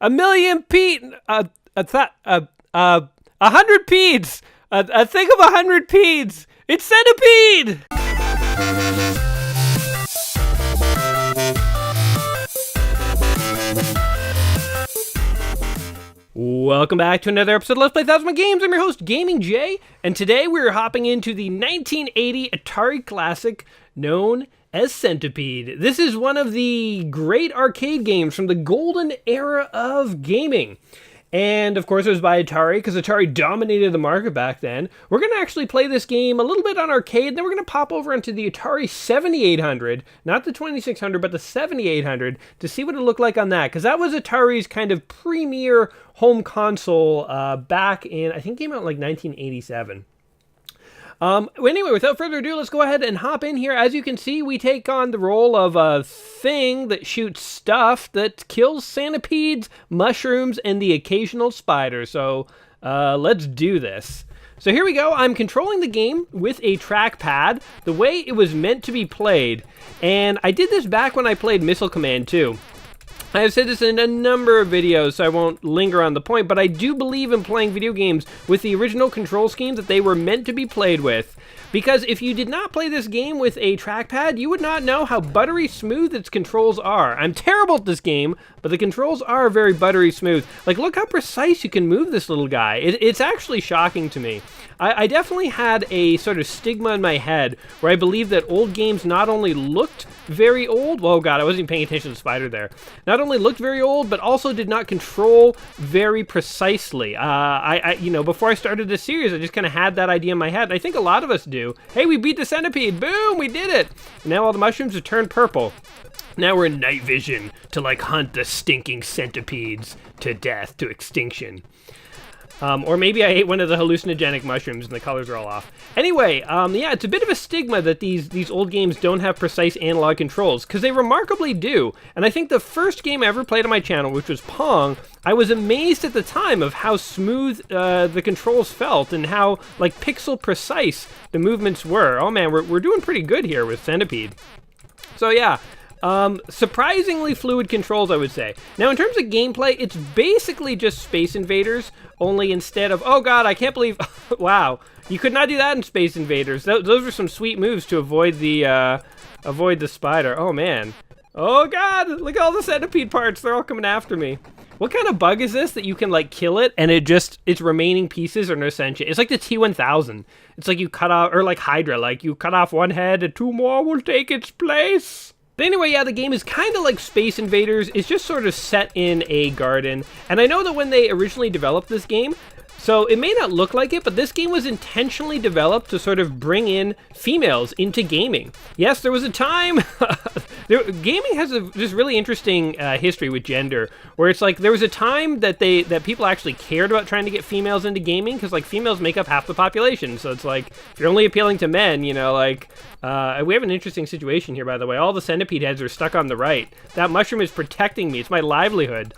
A million a 100 pedes. A thing of 100 pedes. It's Centipede! Welcome back to another episode of Let's Play Thousand Games. I'm your host, Gaming Jay, and today we're hopping into the 1980 Atari classic known as Centipede. This is one of the great arcade games from the golden era of gaming. And of course it was by Atari, because Atari dominated the market back then. We're going to actually play this game a little bit on arcade, then we're going to pop over into the Atari 7800, not the 2600, but the 7800, to see what it looked like on that, because that was Atari's kind of premier home console back in, I think it came out in like 1987. Anyway, without further ado, let's go ahead and hop in here. As you can see, we take on the role of a thing that shoots stuff that kills centipedes, mushrooms, and the occasional spider. So, let's do this. So here we go. I'm controlling the game with a trackpad, the way it was meant to be played. And I did this back when I played Missile Command too. I have said this in a number of videos, so I won't linger on the point, but I do believe in playing video games with the original control schemes that they were meant to be played with. Because if you did not play this game with a trackpad, you would not know how buttery smooth its controls are. I'm terrible at this game, but the controls are very buttery smooth. Like, look how precise you can move this little guy. It's actually shocking to me. I definitely had a sort of stigma in my head where I believed that old games not only looked very old, well, God, I wasn't even paying attention to the spider there, not only looked very old, but also did not control very precisely. Before I started this series, I just kind of had that idea in my head. I think a lot of us do. Hey, we beat the centipede. Boom, we did it. And now all the mushrooms have turned purple. Now we're in night vision to, like, hunt the stinking centipedes to death, to extinction. Or maybe I ate one of the hallucinogenic mushrooms and the colors are all off. Anyway, yeah, it's a bit of a stigma that these old games don't have precise analog controls, because they remarkably do. And I think the first game I ever played on my channel, which was Pong, I was amazed at the time of how smooth the controls felt and how, like, pixel precise the movements were. Oh man, we're doing pretty good here with Centipede. So yeah. Surprisingly fluid controls, I would say. Now, in terms of gameplay, it's basically just Space Invaders, only instead of, oh god, I can't believe, wow, you could not do that in Space Invaders. Those were some sweet moves to avoid the spider. Oh man. Oh god, look at all the centipede parts, they're all coming after me. What kind of bug is this that you can, like, kill it and its remaining pieces are no sentient? It's like the T-1000. It's like you cut off, or like Hydra, like you cut off one head and two more will take its place. But anyway, yeah, the game is kind of like Space Invaders. It's just sort of set in a garden. And I know that when they originally developed this game, so it may not look like it, but this game was intentionally developed to sort of bring in females into gaming. Yes, there was a time, gaming has this really interesting history with gender, where it's like there was a time that people actually cared about trying to get females into gaming, because like females make up half the population. So it's like, if you're only appealing to men, you know, like, we have an interesting situation here, by the way. All the centipede heads are stuck on the right. That mushroom is protecting me. It's my livelihood.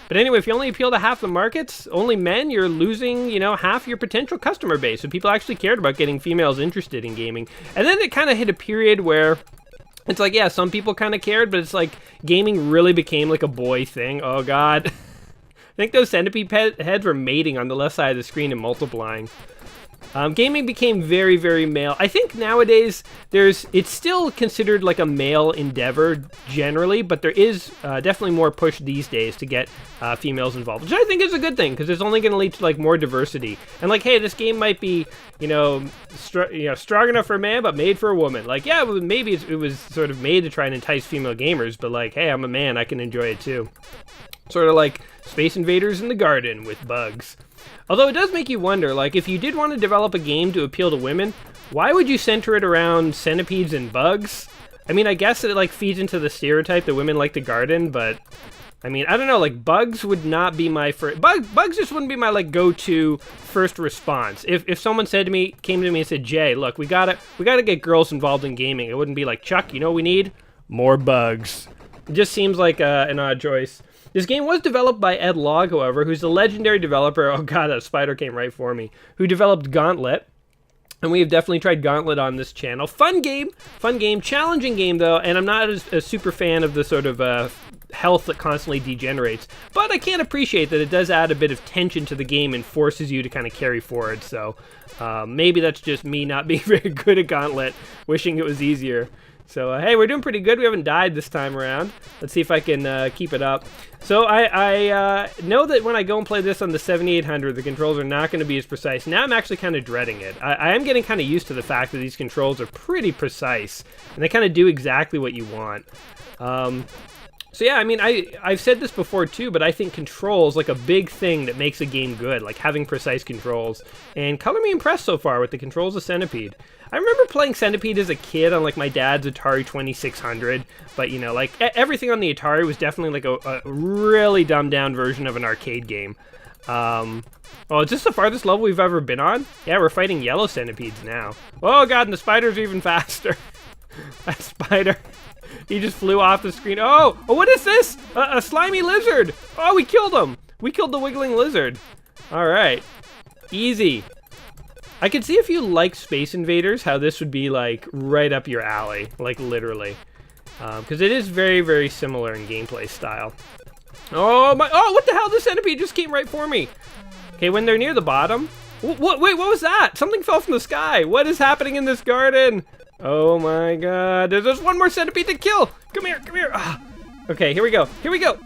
But anyway, if you only appeal to half the markets, only men, you're losing, you know, half your potential customer base. So people actually cared about getting females interested in gaming. And then it kind of hit a period where it's like, yeah, some people kind of cared, but it's like gaming really became like a boy thing. Oh, God. I think those centipede heads were mating on the left side of the screen and multiplying. Gaming became very, very male. I think nowadays it's still considered like a male endeavor generally, but there is definitely more push these days to get females involved, which I think is a good thing, because it's only going to lead to like more diversity. And like, hey, this game might be, strong enough for a man, but made for a woman. Like, yeah, maybe it was sort of made to try and entice female gamers, but like, hey, I'm a man, I can enjoy it too. Sort of like Space Invaders in the garden with bugs. Although it does make you wonder, like, if you did want to develop a game to appeal to women, why would you center it around centipedes and bugs? I mean, I guess it, like, feeds into the stereotype that women like the garden, but, I mean, I don't know, like, bugs would not be my first... Bugs just wouldn't be my, like, go-to first response. If someone came to me and said, Jay, look, we gotta get girls involved in gaming, it wouldn't be like, Chuck, you know what we need? More bugs. It just seems like an odd choice. This game was developed by Ed Log, however, who's the legendary developer, oh god, that spider came right for me, who developed Gauntlet. And we have definitely tried Gauntlet on this channel. Fun game, challenging game though, and I'm not a super fan of the sort of health that constantly degenerates. But I can appreciate that it does add a bit of tension to the game and forces you to kind of carry forward. So maybe that's just me not being very good at Gauntlet, wishing it was easier. So, hey, we're doing pretty good. We haven't died this time around. Let's see if I can keep it up. So, I know that when I go and play this on the 7800, the controls are not going to be as precise. Now I'm actually kind of dreading it. I am getting kind of used to the fact that these controls are pretty precise, and they kind of do exactly what you want. So yeah, I mean, I've said this before too, but I think controls like a big thing that makes a game good, like having precise controls. And Color me impressed so far with the controls of Centipede. I remember playing Centipede as a kid on like my dad's Atari 2600, but you know, like everything on the Atari was definitely like a really dumbed down version of an arcade game. Oh, is this the farthest level we've ever been on? Yeah, we're fighting yellow centipedes now. Oh god, and the spiders are even faster. That spider. He just flew off the screen. Oh, what is this? A slimy lizard. Oh, we killed him. We killed the wiggling lizard. All right. Easy. I could see if you like Space Invaders, how this would be like right up your alley, like literally. Because it is very, very similar in gameplay style. Oh, what the hell? The centipede just came right for me. Okay, when they're near the bottom. Wait, what was that? Something fell from the sky. What is happening in this garden? Oh my god, there's just one more centipede to kill! Come here, come here! Ah. Okay, here we go, here we go!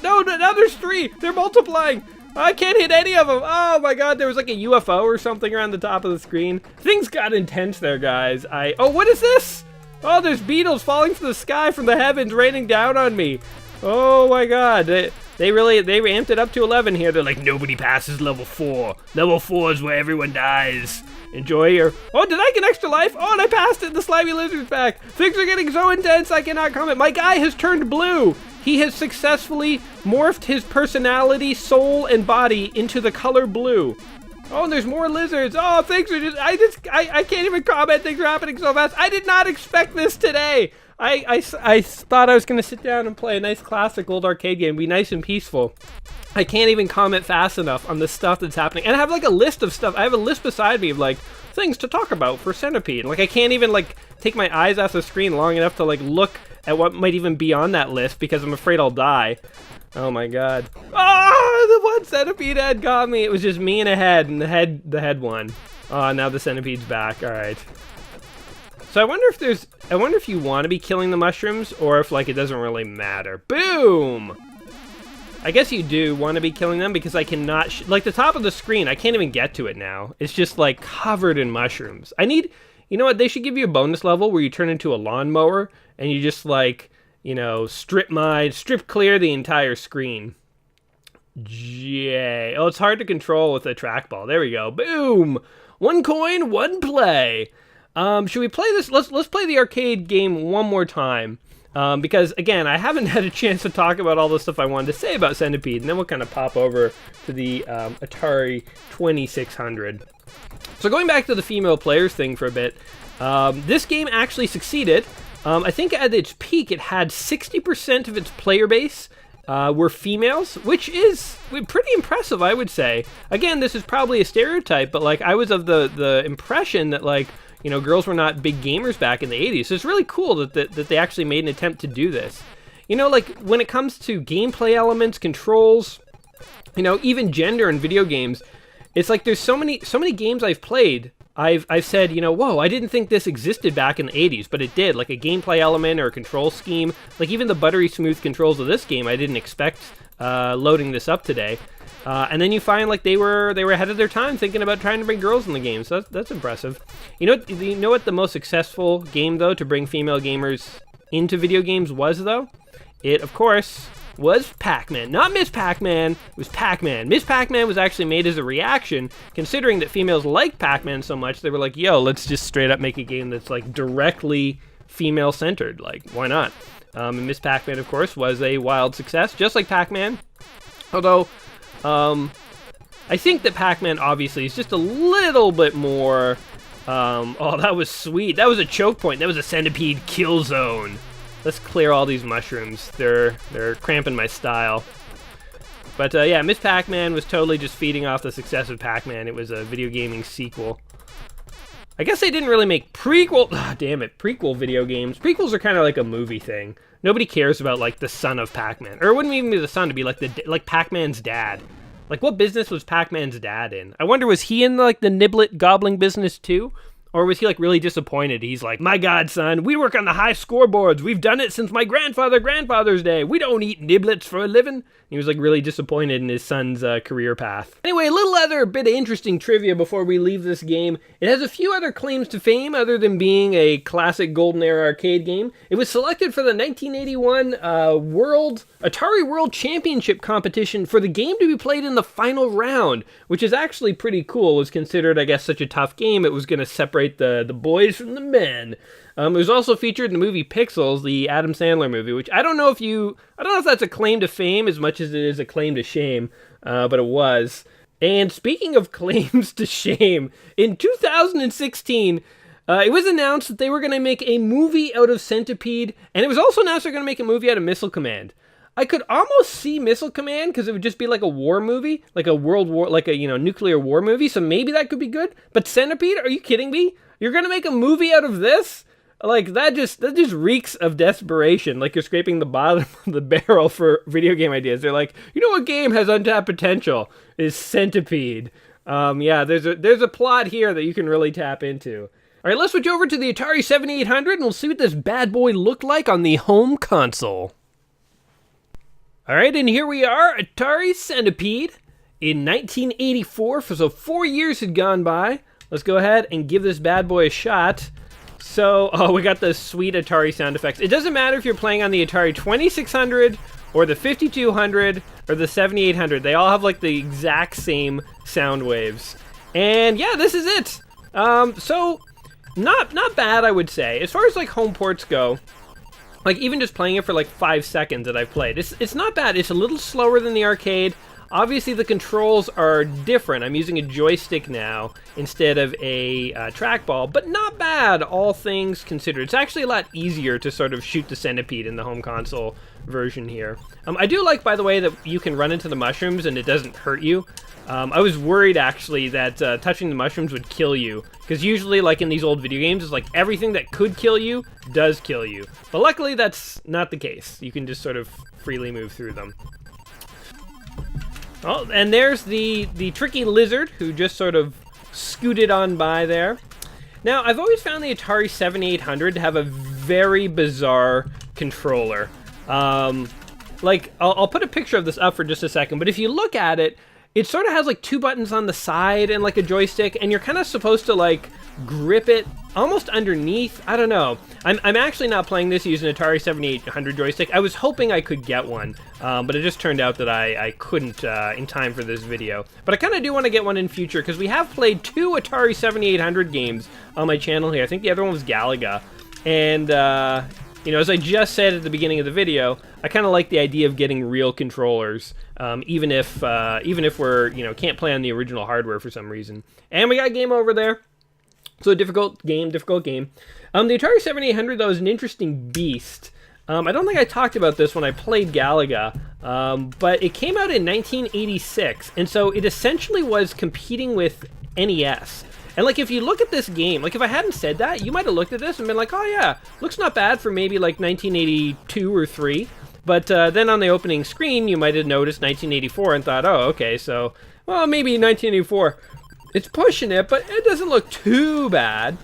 No, now there's 3! They're multiplying! I can't hit any of them! Oh my god, there was like a UFO or something around the top of the screen. Things got intense there, guys. Oh, what is this? Oh, there's beetles falling from the sky, from the heavens, raining down on me. Oh my god, they ramped it up to 11 here. They're like, nobody passes level 4. Level 4 is where everyone dies. Enjoy your... Oh, did I get extra life? Oh, and I passed it. The slimy lizard's back. Things are getting so intense, I cannot comment. My guy has turned blue. He has successfully morphed his personality, soul, and body into the color blue. Oh, and there's more lizards. Oh, things are just... I can't even comment. Things are happening so fast. I did not expect this today. I thought I was going to sit down and play a nice classic old arcade game, be nice and peaceful. I can't even comment fast enough on the stuff that's happening. And I have like a list of stuff. I have a list beside me of like things to talk about for Centipede. Like I can't even like take my eyes off the screen long enough to like look at what might even be on that list because I'm afraid I'll die. Oh my god. Oh, the one centipede head got me. It was just me and a head, and the head won. Oh, now the centipede's back. All right. So I wonder if you want to be killing the mushrooms or if like it doesn't really matter. Boom! I guess you do want to be killing them because I cannot, like the top of the screen, I can't even get to it now. It's just like covered in mushrooms. You know what, they should give you a bonus level where you turn into a lawnmower and you just like, you know, strip clear the entire screen. Yay. Oh, it's hard to control with a trackball. There we go. Boom! 1 coin, 1 play. Should we play this? Let's play the arcade game one more time. Because, again, I haven't had a chance to talk about all the stuff I wanted to say about Centipede, and then we'll kind of pop over to the Atari 2600. So going back to the female players thing for a bit, this game actually succeeded. I think at its peak it had 60% of its player base were females, which is pretty impressive, I would say. Again, this is probably a stereotype, but like I was of the impression that like, you know, girls were not big gamers back in the 80s. So it's really cool that they actually made an attempt to do this. You know, like when it comes to gameplay elements, controls, you know, even gender in video games, it's like there's so many games I've played. I've said, you know, whoa, I didn't think this existed back in the 80s, but it did. Like a gameplay element or a control scheme. Like even the buttery smooth controls of this game, I didn't expect loading this up today. And then you find like they were ahead of their time thinking about trying to bring girls in the game. So that's impressive. You know what the most successful game though to bring female gamers into video games was though? It of course was Pac-Man. Not Miss Pac-Man, it was Pac-Man. Miss Pac-Man was actually made as a reaction, considering that females like Pac-Man so much, they were like, yo, let's just straight up make a game that's like directly female centered. Like, why not? And Miss Pac-Man of course was a wild success, just like Pac-Man. Although I think that Pac-Man obviously is just a little bit more, oh, that was sweet. That was a choke point. That was a centipede kill zone. Let's clear all these mushrooms. They're cramping my style. But yeah, Miss Pac-Man was totally just feeding off the success of Pac-Man. It was a video gaming sequel. I guess they didn't really make prequel video games. Prequels are kind of like a movie thing. Nobody cares about like the son of Pac-Man, or it wouldn't even be the son, to be like Pac-Man's dad. Like, what business was Pac-Man's dad in? I wonder, was he in like the niblet gobbling business too? Or was he like really disappointed? He's like, my God, son, we work on the high scoreboards. We've done it since my grandfather's day. We don't eat niblets for a living. He was like really disappointed in his son's career path. Anyway, a little other bit of interesting trivia before we leave this game. It has a few other claims to fame other than being a classic golden era arcade game. It was selected for the 1981 Atari World Championship competition for the game to be played in the final round, which is actually pretty cool. It was considered, I guess, such a tough game. It was going to separate the boys from the men. It was also featured in the movie Pixels, the Adam Sandler movie, which I don't know if that's a claim to fame as much as it is a claim to shame, but it was. And speaking of claims to shame, in 2016, it was announced that they were going to make a movie out of Centipede, and it was also announced they're going to make a movie out of Missile Command. I could almost see Missile Command because it would just be like a war movie, like a world war, like a nuclear war movie. So maybe that could be good. But Centipede, are you kidding me? You're gonna make a movie out of this? Like that just reeks of desperation. Like you're scraping the bottom of the barrel for video game ideas. They're like, you know what game has untapped potential? Is Centipede. Yeah, there's a plot here that you can really tap into. All right, let's switch over to the Atari 7800 and we'll see what this bad boy looked like on the home console. All right, and here we are, Atari Centipede in 1984. So 4 years had gone by. Let's go ahead and give this bad boy a shot. So, we got the sweet Atari sound effects. It doesn't matter if you're playing on the Atari 2600 or the 5200 or the 7800. They all have like the exact same sound waves. And yeah, this is it. So not bad, I would say. As far as like home ports go, like even just playing it for like 5 seconds that I've played, it's not bad. It's a little slower than the arcade. Obviously the controls are different. I'm using a joystick now instead of a trackball, but not bad, all things considered. It's actually a lot easier to sort of shoot the Centipede in the home console version here. I do like, by the way, that you can run into the mushrooms and it doesn't hurt you. I was worried actually that touching the mushrooms would kill you, because usually like in these old video games, it's like everything that could kill you does kill you. But luckily that's not the case. You can just sort of freely move through them. Oh, and there's the tricky lizard who just sort of scooted on by there. Now, I've always found the Atari 7800 to have a very bizarre controller. Like, I'll put a picture of this up for just a second, but if you look at it, it sort of has like 2 buttons on the side and like a joystick, and you're kind of supposed to like grip it almost underneath. I don't know. I'm actually not playing this using an Atari 7800 joystick. I was hoping I could get one, but it just turned out that I couldn't in time for this video. But I kind of do want to get one in future, because we have played 2 Atari 7800 games on my channel here. I think the other one was Galaga. And, you know, as I just said at the beginning of the video, I kind of like the idea of getting real controllers, even if we're, can't play on the original hardware for some reason. And we got game over there. So difficult game. The Atari 7800, though, is an interesting beast. I don't think I talked about this when I played Galaga, but it came out in 1986, and so it essentially was competing with NES. And like, if you look at this game, like if I hadn't said that, you might have looked at this and been like, oh yeah, looks not bad for maybe like 1982 or 3. But then on the opening screen, you might have noticed 1984 and thought, oh, okay, so, well, maybe 1984. It's pushing it, but it doesn't look too bad.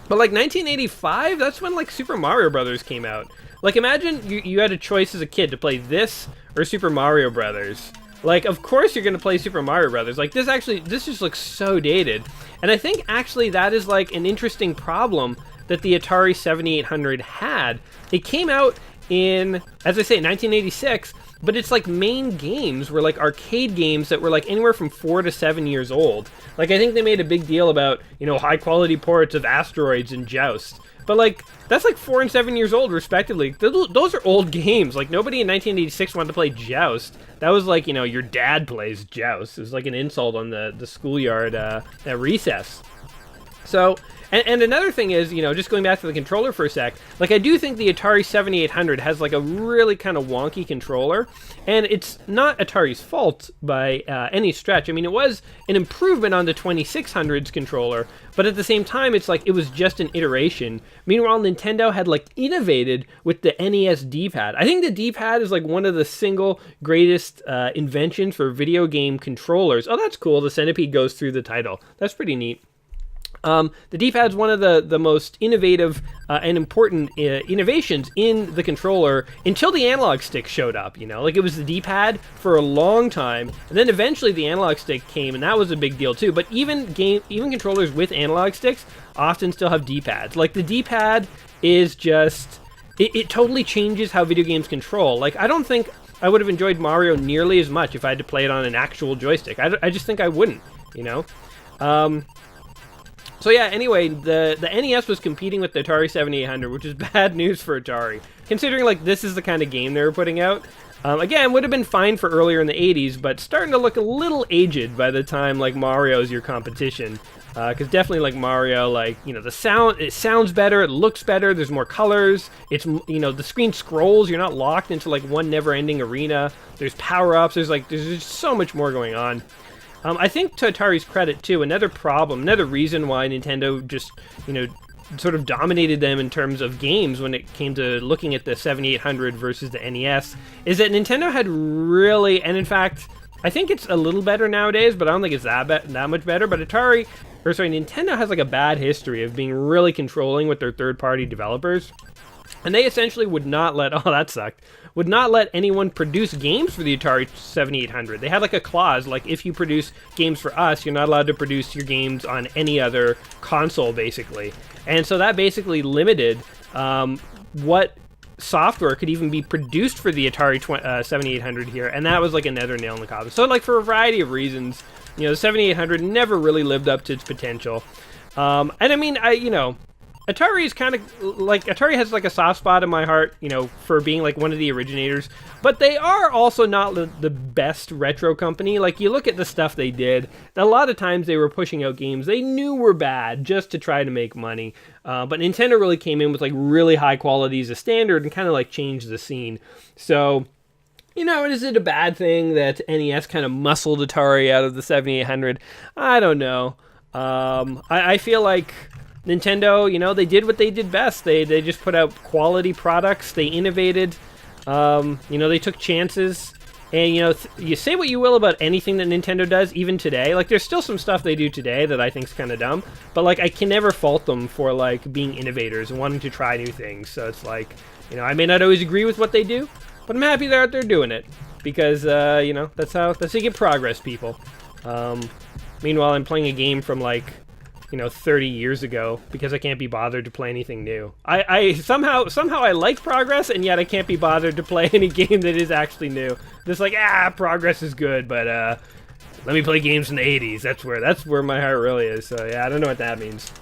But like 1985, that's when like Super Mario Brothers came out. Like imagine you had a choice as a kid to play this or Super Mario Brothers. Like, of course you're going to play Super Mario Brothers. Like, this just looks so dated. And I think, actually, that is, like, an interesting problem that the Atari 7800 had. It came out in, as I say, 1986, but its, like, main games were, like, arcade games that were, like, anywhere from 4 to 7 years old. Like, I think they made a big deal about, high-quality ports of Asteroids and Joust. But, like, that's like 4 and 7 years old, respectively. Those are old games. Like, nobody in 1986 wanted to play Joust. That was like, your dad plays Joust. It was like an insult on the schoolyard at recess. So, and another thing is, just going back to the controller for a sec, like I do think the Atari 7800 has like a really kind of wonky controller, and it's not Atari's fault by any stretch. I mean, it was an improvement on the 2600's controller, but at the same time, it's like it was just an iteration. Meanwhile, Nintendo had like innovated with the NES D-pad. I think the D-pad is like one of the single greatest inventions for video game controllers. Oh, that's cool. The Centipede goes through the title. That's pretty neat. The D-pad's one of the most innovative and important innovations in the controller until the analog stick showed up, Like, it was the D-pad for a long time, and then eventually the analog stick came, and that was a big deal, too. But even controllers with analog sticks often still have D-pads. Like, the D-pad is just... It totally changes how video games control. Like, I don't think I would have enjoyed Mario nearly as much if I had to play it on an actual joystick. I just think I wouldn't, So yeah, anyway, the NES was competing with the Atari 7800, which is bad news for Atari, considering like this is the kind of game they were putting out. Again, would have been fine for earlier in the 80s, but starting to look a little aged by the time like Mario's your competition. Because definitely like Mario, like, the sound, it sounds better, it looks better, there's more colors, it's, the screen scrolls, you're not locked into like one never-ending arena, there's power-ups, there's just so much more going on. I think to Atari's credit, too, another reason why Nintendo just, sort of dominated them in terms of games when it came to looking at the 7800 versus the NES, is that Nintendo had really, and in fact, I think it's a little better nowadays, but I don't think it's that much better, but Nintendo has like a bad history of being really controlling with their third-party developers. And they essentially would not let anyone produce games for the Atari 7800. They had like a clause, like if you produce games for us, you're not allowed to produce your games on any other console, basically. And so that basically limited what software could even be produced for the Atari 7800 here, and that was like another nail in the coffin. So like for a variety of reasons, the 7800 never really lived up to its potential. And I mean, Atari is kind of like, Atari has like a soft spot in my heart, for being like one of the originators, but they are also not the best retro company. Like, you look at the stuff they did, a lot of times they were pushing out games they knew were bad just to try to make money. But Nintendo really came in with like really high quality as a standard and kind of like changed the scene. So, is it a bad thing that NES kind of muscled Atari out of the 7800? I don't know. I feel like Nintendo, they did what they did best. They just put out quality products. They innovated. They took chances. And, you say what you will about anything that Nintendo does, even today. Like, there's still some stuff they do today that I think is kind of dumb. But, like, I can never fault them for, like, being innovators and wanting to try new things. So it's like, I may not always agree with what they do, but I'm happy they're out there doing it. Because, that's how you get progress, people. Meanwhile, I'm playing a game from, like, 30 years ago because I can't be bothered to play anything new. I somehow I like progress, and yet I can't be bothered to play any game that is actually new. Just like, progress is good, but let me play games from the 80s. That's where my heart really is. So yeah, I don't know what that means.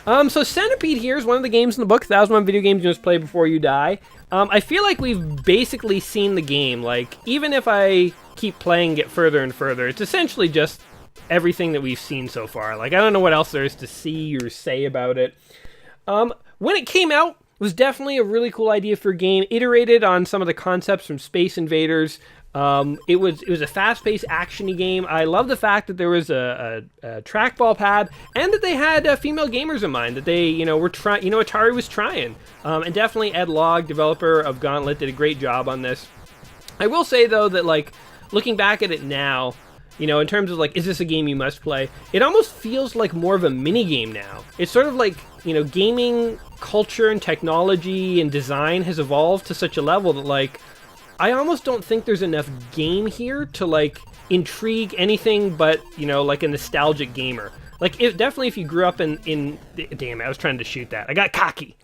So Centipede here is one of the games in the book, 1,001 Video Games You Must Play Before You Die. I feel like we've basically seen the game. Like, even if I keep playing it further and further, it's essentially just everything that we've seen so far. Like, I don't know what else there is to see or say about it. When it came out, it was definitely a really cool idea for a game, iterated on some of the concepts from Space Invaders. It was a fast-paced, action-y game. I love the fact that there was a trackball pad, and that they had female gamers in mind, that they, were trying, Atari was trying. And definitely Ed Logg, developer of Gauntlet, did a great job on this. I will say, though, that, like, looking back at it now, in terms of, like, is this a game you must play? It almost feels like more of a mini-game now. It's sort of like, gaming culture and technology and design has evolved to such a level that, like, I almost don't think there's enough game here to, like, intrigue anything but, like a nostalgic gamer. Like, definitely if you grew up in... Damn, I was trying to shoot that. I got cocky.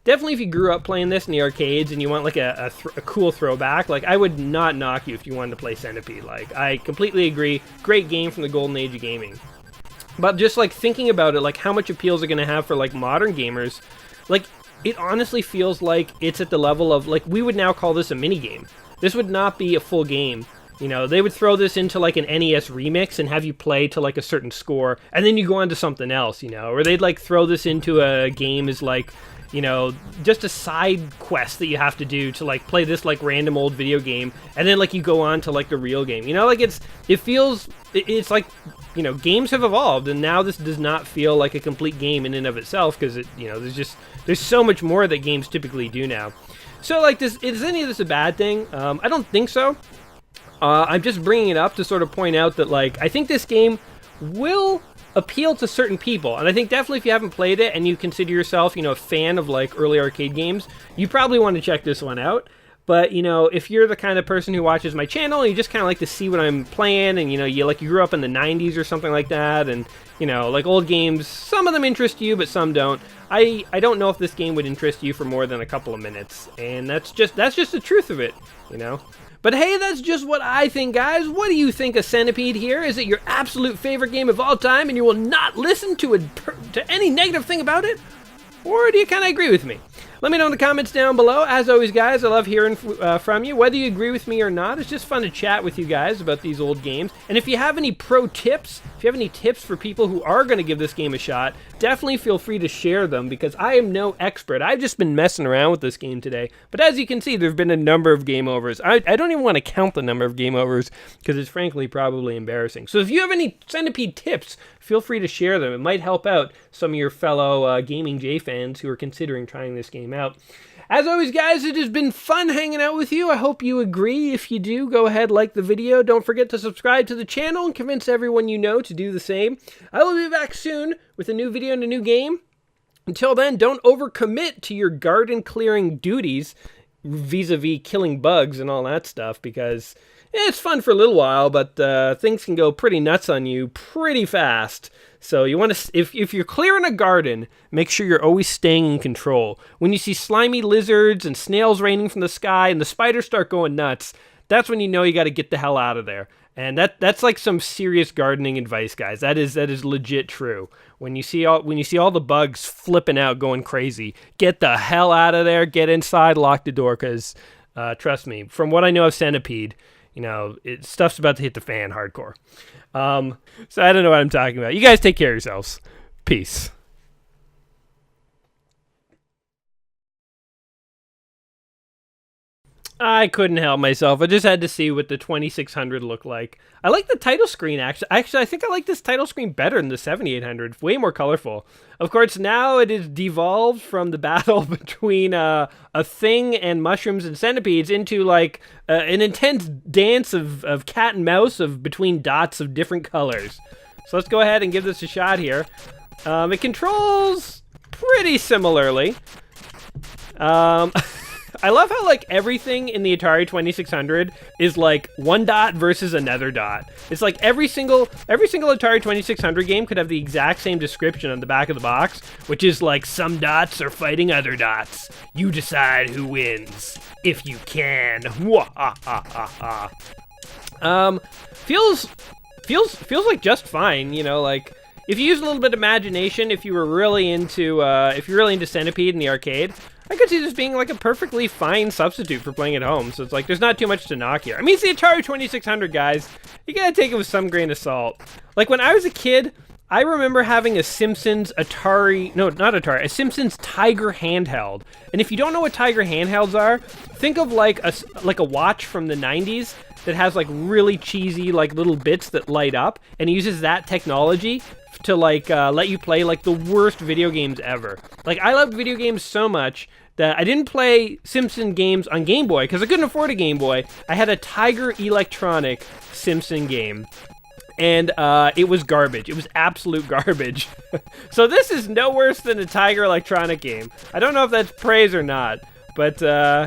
Definitely if you grew up playing this in the arcades and you want, like, a cool throwback, like, I would not knock you if you wanted to play Centipede. Like, I completely agree. Great game from the golden age of gaming. But just, like, thinking about it, like, how much appeal is it going to have for, like, modern gamers? Like, it honestly feels like it's at the level of, like, we would now call this a mini-game. This would not be a full game. You know, they would throw this into like an NES remix and have you play to like a certain score, and then you go on to something else, you know, or they'd like throw this into a game as like, you know, just a side quest that you have to do to like play this like random old video game, and then like you go on to like the real game, you know, like it's like, you know, games have evolved, and now this does not feel like a complete game in and of itself, because it, you know, there's so much more that games typically do now. So like this, is any of this a bad thing? I don't think so. I'm just bringing it up to sort of point out that, like, I think this game will appeal to certain people. And I think definitely if you haven't played it and you consider yourself, you know, a fan of, like, early arcade games, you probably want to check this one out. But, you know, if you're the kind of person who watches my channel and you just kind of like to see what I'm playing, and, you know, you grew up in the 90s or something like that, and, you know, like old games, some of them interest you, but some don't. I don't know if this game would interest you for more than a couple of minutes. And that's just the truth of it, you know? But hey, that's just what I think, guys. What do you think of Centipede here? Is it your absolute favorite game of all time and you will not listen to any negative thing about it? Or do you kind of agree with me? Let me know in the comments down below. As always, guys, I love hearing from you. Whether you agree with me or not, it's just fun to chat with you guys about these old games. And if you have any pro tips, if you have any tips for people who are going to give this game a shot, definitely feel free to share them, because I am no expert. I've just been messing around with this game today. But as you can see, there have been a number of game overs. I don't even want to count the number of game overs, because it's frankly probably embarrassing. So if you have any Centipede tips, feel free to share them. It might help out some of your fellow Gaming J fans who are considering trying this game out. As always, guys, it has been fun hanging out with you. I hope you agree. If you do, go ahead, like the video. Don't forget to subscribe to the channel and convince everyone you know to do the same. I will be back soon with a new video and a new game. Until then, don't overcommit to your garden clearing duties vis-a-vis killing bugs and all that stuff, because it's fun for a little while, but things can go pretty nuts on you pretty fast. So you want to, if you're clearing a garden, make sure you're always staying in control. When you see slimy lizards and snails raining from the sky and the spiders start going nuts, that's when you know you got to get the hell out of there. And that's like some serious gardening advice, guys. That is legit true. When you see all the bugs flipping out, going crazy, get the hell out of there. Get inside, lock the door, because trust me, from what I know of Centipede, you know, stuff's about to hit the fan hardcore. So I don't know what I'm talking about. You guys take care of yourselves. Peace. I couldn't help myself. I just had to see what the 2600 looked like. I like the title screen, actually. Actually, I think I like this title screen better than the 7800. Way more colorful. Of course, now it is devolved from the battle between a thing and mushrooms and centipedes into, like, an intense dance of cat and mouse between dots of different colors. So let's go ahead and give this a shot here. It controls pretty similarly. I love how, like, everything in the Atari 2600 is like one dot versus another dot. It's like every single Atari 2600 game could have the exact same description on the back of the box, which is like, some dots are fighting other dots. You decide who wins, if you can. Feels like just fine, you know, like, if you use a little bit of imagination, if you're really into Centipede in the arcade, I could see this being like a perfectly fine substitute for playing at home. So it's like, there's not too much to knock here. I mean, it's the Atari 2600, guys. You gotta take it with some grain of salt. Like, when I was a kid, I remember having a Simpsons a Simpsons Tiger handheld. And if you don't know what Tiger handhelds are, think of like a watch from the 90s that has like really cheesy like little bits that light up, and it uses that technology to like let you play like the worst video games ever. Like, I loved video games so much that I didn't play Simpson games on Game Boy because I couldn't afford a Game Boy. I had a Tiger Electronic Simpson game, and it was garbage. It was absolute garbage. So this is no worse than a Tiger Electronic game. I don't know if that's praise or not. But,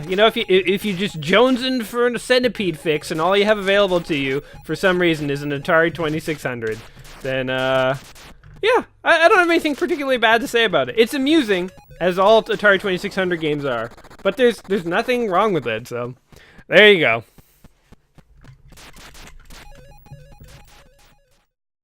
you know, if you just jonesing for a Centipede fix and all you have available to you for some reason is an Atari 2600, then, yeah, I don't have anything particularly bad to say about it. It's amusing, as all Atari 2600 games are, but there's nothing wrong with it, so there you go.